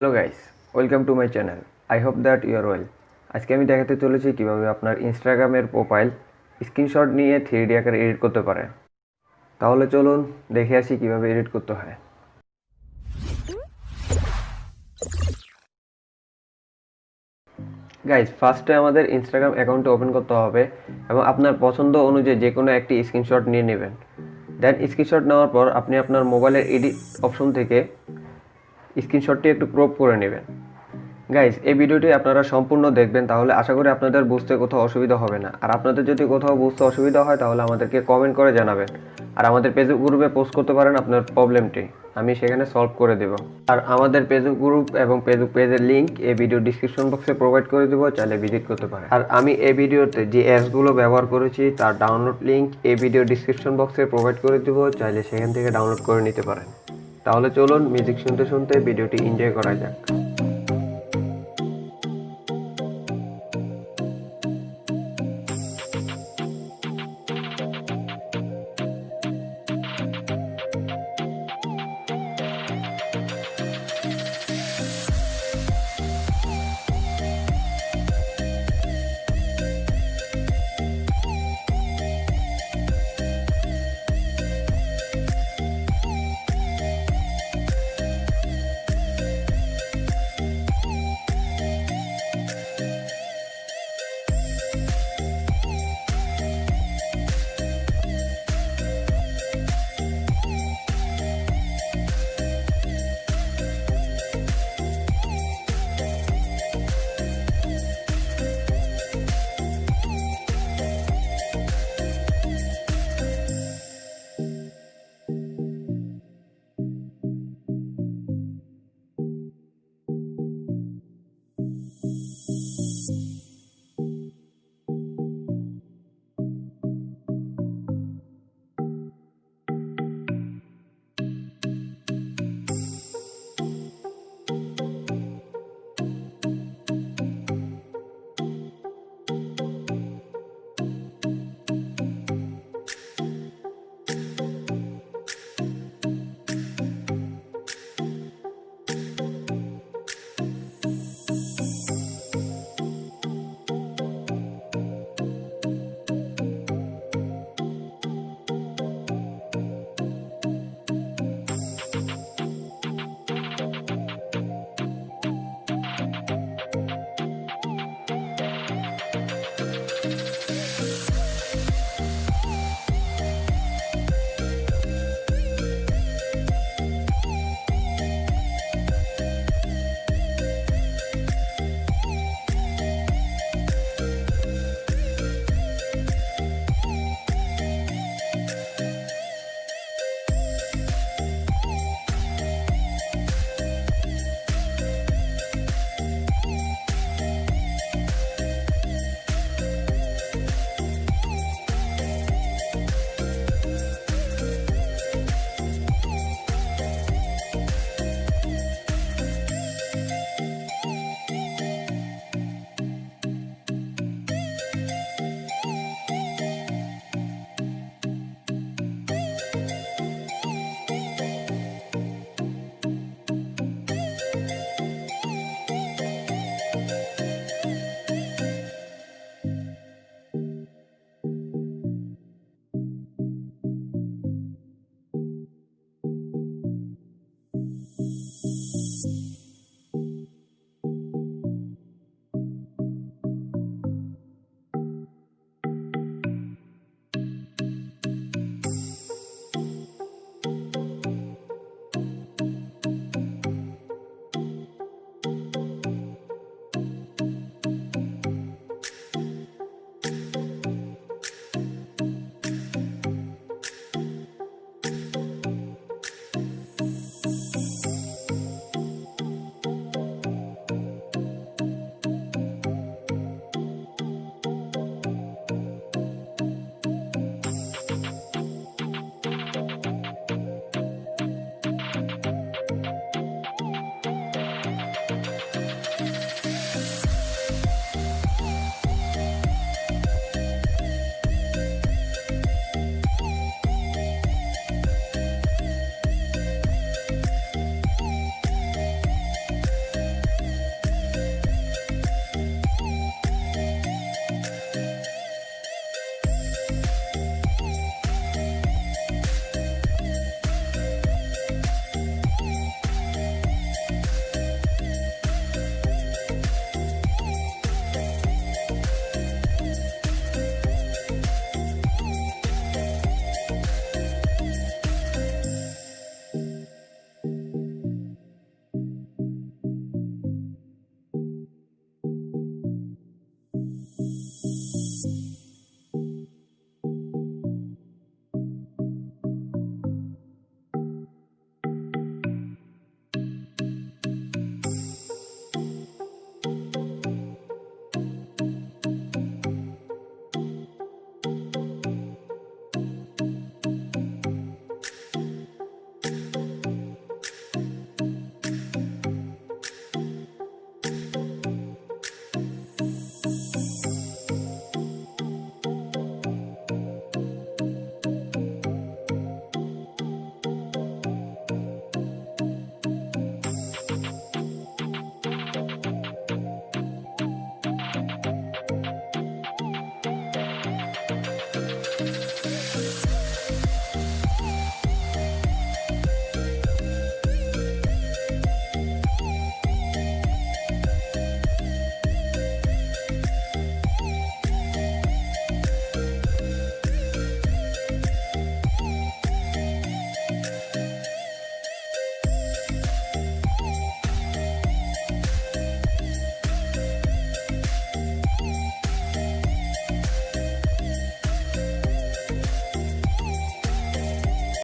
Hello guys, welcome to my channel. I hope that you are well. আজকে আমি দেখাতে চলেছি কিভাবে আপনার ইনস্টাগ্রামের প্রোফাইল স্ক্রিনশট নিয়ে 3D আকারে এডিট করতে পারেন। তাহলে চলুন দেখে আসি কিভাবে এডিট করতে হয়। গাইস, ফার্স্টে আমাদের ইনস্টাগ্রাম অ্যাকাউন্টে ওপেন করতে হবে এবং আপনার পছন্দ অনুযায়ী যে কোনো একটি স্ক্রিনশট নিয়ে নেবেন। দেন স্ক্রিনশট নেওয়ার পর আপনি আপনার মোবাইলের এডিট অপশন থেকে স্ক্রিনশটটি একটু ক্রপ করে নেবেন। গাইজ, এই ভিডিওটি আপনারা সম্পূর্ণ দেখবেন, তাহলে আশা করি আপনাদের বুঝতে কোথাও অসুবিধা হবে না। আর আপনাদের যদি কোথাও বুঝতে অসুবিধা হয় তাহলে আমাদেরকে কমেন্ট করে জানাবেন। আর আমাদের ফেসবুক গ্রুপে পোস্ট করতে পারেন আপনার প্রবলেমটি, আমি সেখানে সলভ করে দেব। আর আমাদের ফেসবুক গ্রুপ এবং ফেসবুক পেজের লিঙ্ক এই ভিডিও ডিসক্রিপশন বক্সে প্রোভাইড করে দেবো, চাইলে ভিজিট করতে পারেন। আর আমি এই ভিডিওতে যে অ্যাপসগুলো ব্যবহার করেছি তার ডাউনলোড লিঙ্ক এই ভিডিও ডিসক্রিপশন বক্সে প্রোভাইড করে দেবো, চাইলে সেখান থেকে ডাউনলোড করে নিতে পারেন। তাহলে চলুন মিউজিক শুনতে শুনতে ভিডিওটি এনজয় করা যাক।